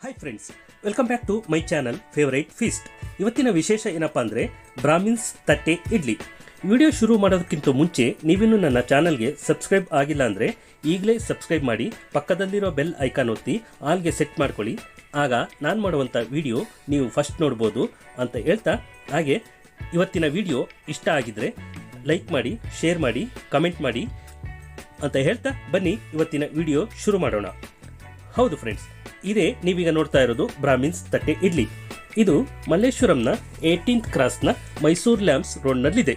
Hi friends, welcome back to my channel favourite feast. ಇವತ್ತಿನ ವಿಶೇಷ ಏನಪ್ಪ ಅಂದರೆ ಬ್ರಾಹ್ಮಿನ್ಸ್ ತಟ್ಟೆ ಇಡ್ಲಿ. ವಿಡಿಯೋ ಶುರು ಮಾಡೋದಕ್ಕಿಂತ ಮುಂಚೆ ನೀವಿನ್ನೂ ನನ್ನ ಚಾನಲ್ಗೆ ಸಬ್ಸ್ಕ್ರೈಬ್ ಆಗಿಲ್ಲ ಅಂದರೆ ಈಗಲೇ ಸಬ್ಸ್ಕ್ರೈಬ್ ಮಾಡಿ, ಪಕ್ಕದಲ್ಲಿರೋ ಬೆಲ್ ಐಕಾನ್ ಒತ್ತಿ ಆಲ್ಗೆ ಸೆಟ್ ಮಾಡ್ಕೊಳ್ಳಿ. ಆಗ ನಾನು ಮಾಡುವಂಥ ವಿಡಿಯೋ ನೀವು ಫಸ್ಟ್ ನೋಡ್ಬೋದು ಅಂತ ಹೇಳ್ತಾ, ಹಾಗೆ ಇವತ್ತಿನ ವಿಡಿಯೋ ಇಷ್ಟ ಆಗಿದ್ದರೆ ಲೈಕ್ ಮಾಡಿ, ಶೇರ್ ಮಾಡಿ, ಕಮೆಂಟ್ ಮಾಡಿ ಅಂತ ಹೇಳ್ತಾ ಬನ್ನಿ ಇವತ್ತಿನ ವಿಡಿಯೋ ಶುರು ಮಾಡೋಣ. ಹೌದು ಫ್ರೆಂಡ್ಸ್, ಇದೇ ನೀವೀಗ ನೋಡ್ತಾ ಇರೋದು ಬ್ರಾಹ್ಮಿನ್ಸ್ ತಟ್ಟೆ ಇಡ್ಲಿ. ಇದು ಮಲ್ಲೇಶ್ವರಂನ 18th ಕ್ರಾಸ್ನ ಮೈಸೂರು ಲ್ಯಾಂಬ್ಸ್ ರೋಡ್ನಲ್ಲಿದೆ.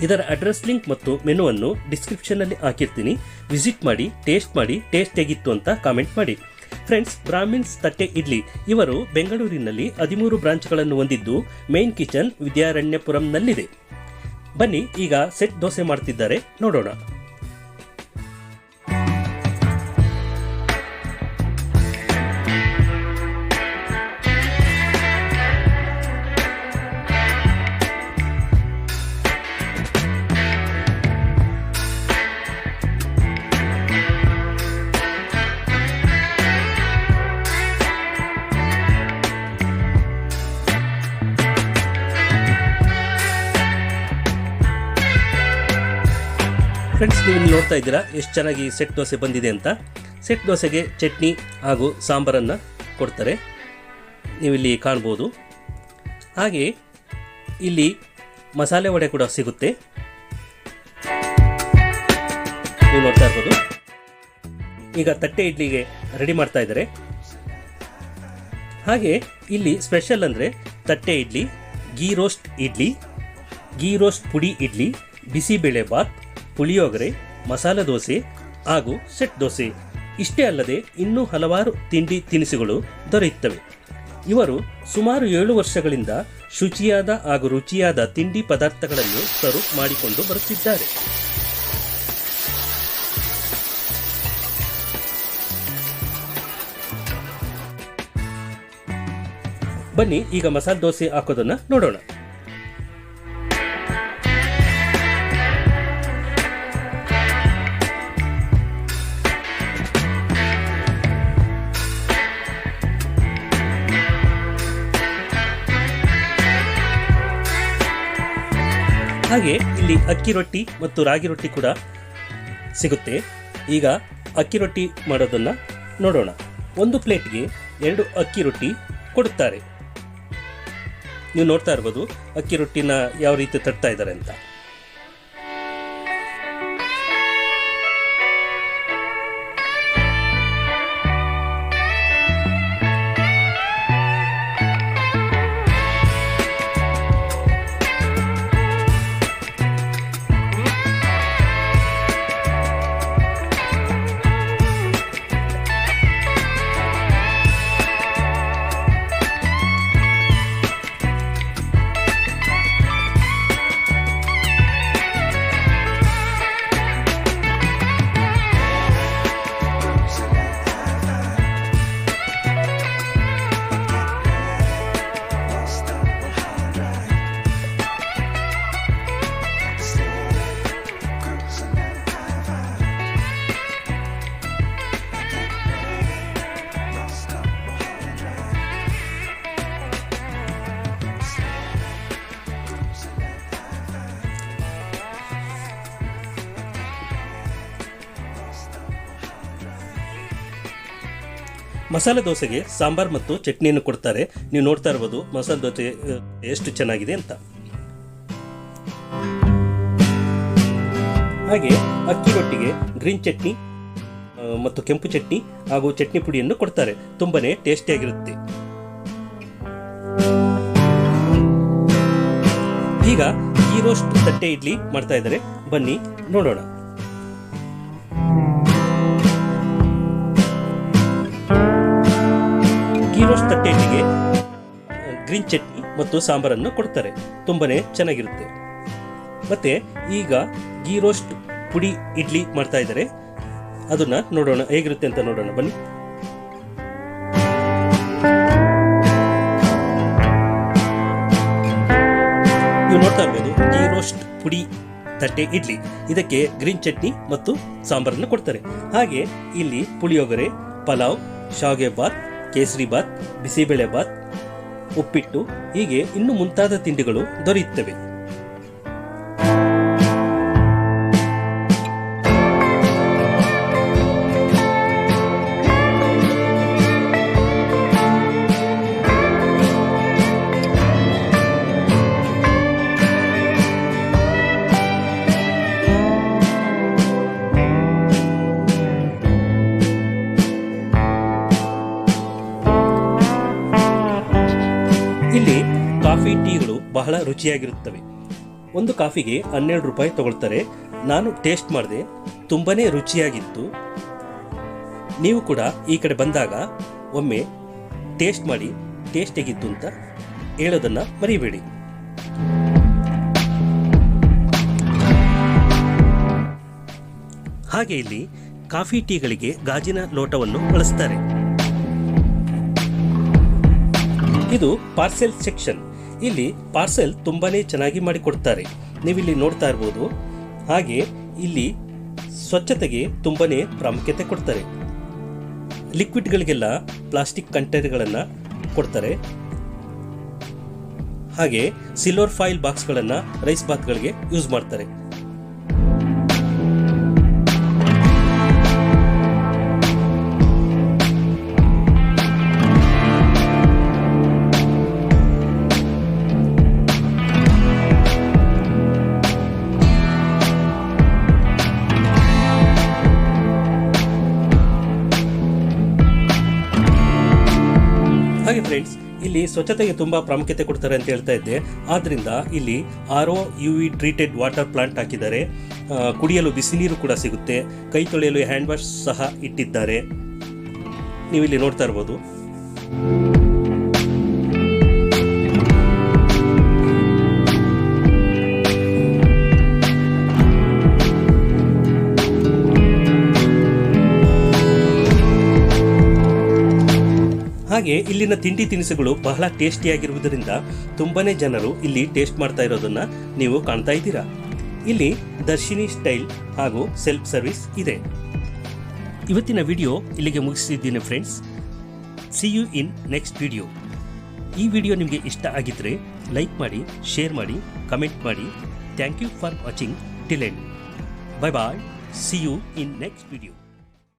ಇದರ ಅಡ್ರೆಸ್ ಲಿಂಕ್ ಮತ್ತು ಮೆನುವನ್ನು ಡಿಸ್ಕ್ರಿಪ್ಷನ್ನಲ್ಲಿ ಹಾಕಿರ್ತೀನಿ. ವಿಸಿಟ್ ಮಾಡಿ, ಟೇಸ್ಟ್ ಹೇಗಿತ್ತು ಅಂತ ಕಾಮೆಂಟ್ ಮಾಡಿ. ಫ್ರೆಂಡ್ಸ್, ಬ್ರಾಹ್ಮಿನ್ಸ್ ತಟ್ಟೆ ಇಡ್ಲಿ ಇವರು ಬೆಂಗಳೂರಿನಲ್ಲಿ 13 ಬ್ರಾಂಚ್ಗಳನ್ನು ಹೊಂದಿದ್ದು ಮೇನ್ ಕಿಚನ್ ವಿದ್ಯಾರಣ್ಯಪುರಂನಲ್ಲಿದೆ. ಬನ್ನಿ ಈಗ ಸೆಟ್ ದೋಸೆ ಮಾಡ್ತಿದ್ದಾರೆ ನೋಡೋಣ. ಫ್ರೆಂಡ್ಸ್, ನೀವು ನೋಡ್ತಾ ಇದ್ದೀರಾ ಎಷ್ಟು ಚೆನ್ನಾಗಿ ಸೆಟ್ ದೋಸೆ ಬಂದಿದೆ ಅಂತ. ಸೆಟ್ ದೋಸೆಗೆ ಚಟ್ನಿ ಹಾಗೂ ಸಾಂಬಾರನ್ನು ಕೊಡ್ತಾರೆ, ನೀವಿಲ್ಲಿ ಕಾಣ್ಬೋದು. ಹಾಗೆ ಇಲ್ಲಿ ಮಸಾಲೆ ವಡೆ ಕೂಡ ಸಿಗುತ್ತೆ, ನೀವು ನೋಡ್ತಾ ಇರ್ಬೋದು. ಈಗ ತಟ್ಟೆ ಇಡ್ಲಿಗೆ ರೆಡಿ ಮಾಡ್ತಾ ಇದ್ದಾರೆ. ಹಾಗೆ ಇಲ್ಲಿ ಸ್ಪೆಷಲ್ ಅಂದರೆ ತಟ್ಟೆ ಇಡ್ಲಿ, ಗೀ ರೋಸ್ಟ್ ಇಡ್ಲಿ, ಗೀ ರೋಸ್ಟ್ ಪುಡಿ ಇಡ್ಲಿ, ಬಿಸಿಬೇಳೆ ಬಾತ್, ಪುಳಿಯೋಗರೆ, ಮಸಾಲ ದೋಸೆ ಹಾಗೂ ಸೆಟ್ ದೋಸೆ. ಇಷ್ಟೇ ಅಲ್ಲದೆ ಇನ್ನೂ ಹಲವಾರು ತಿಂಡಿ ತಿನಿಸುಗಳು ದೊರೆಯುತ್ತವೆ. ಇವರು ಸುಮಾರು 7 ವರ್ಷಗಳಿಂದ ಶುಚಿಯಾದ ಹಾಗೂ ರುಚಿಯಾದ ತಿಂಡಿ ಪದಾರ್ಥಗಳನ್ನು ಸರ್ವ್ ಮಾಡಿಕೊಂಡು ಬರುತ್ತಿದ್ದಾರೆ. ಬನ್ನಿ ಈಗ ಮಸಾಲ ದೋಸೆ ಹಾಕೋದನ್ನ ನೋಡೋಣ. ಹಾಗೆ ಇಲ್ಲಿ ಅಕ್ಕಿ ರೊಟ್ಟಿ ಮತ್ತು ರಾಗಿ ರೊಟ್ಟಿ ಕೂಡ ಸಿಗುತ್ತೆ. ಈಗ ಅಕ್ಕಿ ರೊಟ್ಟಿ ಮಾಡೋದನ್ನು ನೋಡೋಣ. ಒಂದು ಪ್ಲೇಟ್ಗೆ 2 ಅಕ್ಕಿ ರೊಟ್ಟಿ ಕೊಡುತ್ತಾರೆ. ನೀವು ನೋಡ್ತಾ ಇರ್ಬೋದು ಅಕ್ಕಿ ರೊಟ್ಟಿನ ಯಾವ ರೀತಿ ತಟ್ತಾ ಇದ್ದಾರೆ ಅಂತ. ಮಸಾಲೆ ದೋಸೆಗೆ ಸಾಂಬಾರ್ ಮತ್ತು ಚಟ್ನಿಯನ್ನು ಕೊಡ್ತಾರೆ. ನೀವು ನೋಡ್ತಾ ಇರ್ಬೋದು ಮಸಾಲೆ ದೋಸೆ ಎಷ್ಟು ಚೆನ್ನಾಗಿದೆ ಅಂತ. ಹಾಗೆ ಅಕ್ಕಿ ರೊಟ್ಟಿಗೆ ಗ್ರೀನ್ ಚಟ್ನಿ ಮತ್ತು ಕೆಂಪು ಚಟ್ನಿ ಹಾಗೂ ಚಟ್ನಿ ಪುಡಿಯನ್ನು ಕೊಡ್ತಾರೆ. ತುಂಬಾನೇ ಟೇಸ್ಟಿಯಾಗಿರುತ್ತೆ. ಈಗ ಗೀ ರೋಸ್ಟ್ ತಟ್ಟೆ ಇಡ್ಲಿ ಮಾಡ್ತಾ ಇದ್ದಾರೆ, ಬನ್ನಿ ನೋಡೋಣ. ಗೀ ರೋಸ್ಟ್ ತಟ್ಟೆ ಇಡ್ಲಿಗೆ ಗ್ರೀನ್ ಚಟ್ನಿ ಮತ್ತು ಸಾಂಬಾರನ್ನು ಕೊಡ್ತಾರೆ, ತುಂಬಾನೇ ಚೆನ್ನಾಗಿರುತ್ತೆ. ಮತ್ತೆ ಈಗ ಗೀ ರೋಸ್ಟ್ ಪುಡಿ ಇಡ್ಲಿ ಮಾಡ್ತಾ ಇದ್ದಾರೆ, ಅದನ್ನ ನೋಡೋಣ ಹೇಗಿರುತ್ತೆ ಅಂತ ನೋಡೋಣ ಬನ್ನಿ. ನೀವು ನೋಡ್ತಾ ಇರ್ಬೋದು ಗೀ ರೋಸ್ಟ್ ಪುಡಿ ತಟ್ಟೆ ಇಡ್ಲಿ. ಇದಕ್ಕೆ ಗ್ರೀನ್ ಚಟ್ನಿ ಮತ್ತು ಸಾಂಬಾರನ್ನು ಕೊಡ್ತಾರೆ. ಹಾಗೆ ಇಲ್ಲಿ ಪುಳಿಯೋಗರೆ, ಪಲಾವ್, ಶಾವಿಗೆ ಬಾತ್, ಕೇಸರಿ ಬಾತ್, ಬಿಸಿಬೇಳೆ ಬಾತ್, ಉಪ್ಪಿಟ್ಟು ಹೀಗೆ ಇನ್ನು ಮುಂತಾದ ತಿಂಡಿಗಳು ದೊರೆಯುತ್ತವೆ. ಇಲ್ಲಿ ಕಾಫಿ ಟೀಗಳು ಬಹಳ ರುಚಿಯಾಗಿರುತ್ತವೆ. ಒಂದು ಕಾಫಿಗೆ 12 ರೂಪಾಯಿ ತಗೊಳ್ತಾರೆ. ನಾನು ಟೇಸ್ಟ್ ಮಾಡಿದೆ, ತುಂಬಾನೇ ರುಚಿಯಾಗಿತ್ತು. ನೀವು ಕೂಡ ಈ ಕಡೆ ಬಂದಾಗ ಒಮ್ಮೆ ಟೇಸ್ಟ್ ಮಾಡಿ, ಟೇಸ್ಟ್ ಹೇಗಿತ್ತು ಅಂತ ಹೇಳೋದನ್ನ ಮರಿಬೇಡಿ. ಹಾಗೆ ಇಲ್ಲಿ ಕಾಫಿ ಟೀಗಳಿಗೆ ಗಾಜಿನ ಲೋಟವನ್ನು ಬಳಸ್ತಾರೆ. ಇದು ಪಾರ್ಸೆಲ್ ಸೆಕ್ಷನ್. ಇಲ್ಲಿ ಪಾರ್ಸೆಲ್ ತುಂಬಾನೇ ಚೆನ್ನಾಗಿ ಮಾಡಿಕೊಡ್ತಾರೆ, ನೀವಿಲ್ಲಿ ನೋಡ್ತಾ ಇರ್ಬೋದು. ಹಾಗೆ ಇಲ್ಲಿ ಸ್ವಚ್ಛತೆಗೆ ತುಂಬಾನೇ ಪ್ರಾಮುಖ್ಯತೆ ಕೊಡ್ತಾರೆ. ಲಿಕ್ವಿಡ್ಗಳಿಗೆಲ್ಲ ಪ್ಲಾಸ್ಟಿಕ್ ಕಂಟೈನರ್ಗಳನ್ನು ಕೊಡ್ತಾರೆ. ಹಾಗೆ ಸಿಲ್ವರ್ ಫಾಯಿಲ್ ಬಾಕ್ಸ್ಗಳನ್ನು ರೈಸ್ ಬಾತ್ಗಳಿಗೆ ಯೂಸ್ ಮಾಡ್ತಾರೆ. ಹಾಗೆ ಫ್ರೆಂಡ್ಸ್, ಇಲ್ಲಿ ಸ್ವಚ್ಛತೆಗೆ ತುಂಬಾ ಪ್ರಾಮುಖ್ಯತೆ ಕೊಡ್ತಾರೆ ಅಂತ ಹೇಳ್ತಾ ಇದ್ದೆ. ಆದ್ರಿಂದ ಇಲ್ಲಿ RO/UV ಟ್ರೀಟೆಡ್ ವಾಟರ್ ಪ್ಲಾಂಟ್ ಹಾಕಿದ್ದಾರೆ. ಕುಡಿಯಲು ಬಿಸಿ ನೀರು ಕೂಡ ಸಿಗುತ್ತೆ. ಕೈ ತೊಳೆಯಲು ಹ್ಯಾಂಡ್ ವಾಶ್ ಸಹ ಇಟ್ಟಿದ್ದಾರೆ. ನೀವಿಲ್ಲಿ ನೋಡ್ತಾ ಇರ್ಬೋದು. ಹಾಗೆ ಇಲ್ಲಿನ ತಿಂಡಿ ತಿನಿಸುಗಳು ಬಹಳ ಟೇಸ್ಟಿಯಾಗಿರುವುದರಿಂದ ತುಂಬಾನೇ ಜನರು ಇಲ್ಲಿ ಟೇಸ್ಟ್ ಮಾಡ್ತಾ ಇರೋದನ್ನ ನೀವು ಕಾಣ್ತಾ ಇದ್ದೀರಾ. ಇಲ್ಲಿ ದರ್ಶಿನಿ ಸ್ಟೈಲ್ ಹಾಗೂ ಸೆಲ್ಫ್ ಸರ್ವಿಸ್ ಇದೆ. ಇವತ್ತಿನ ವಿಡಿಯೋ ಇಲ್ಲಿಗೆ ಮುಗಿಸಿದ್ದೀನಿ ಫ್ರೆಂಡ್ಸ್. See you in next video. ಈ ವಿಡಿಯೋ ನಿಮಗೆ ಇಷ್ಟ ಆಗಿದ್ರೆ ಲೈಕ್ ಮಾಡಿ, ಶೇರ್ ಮಾಡಿ, ಕಮೆಂಟ್ ಮಾಡಿ. Thank you for watching till end. Bye bye. See you in next video.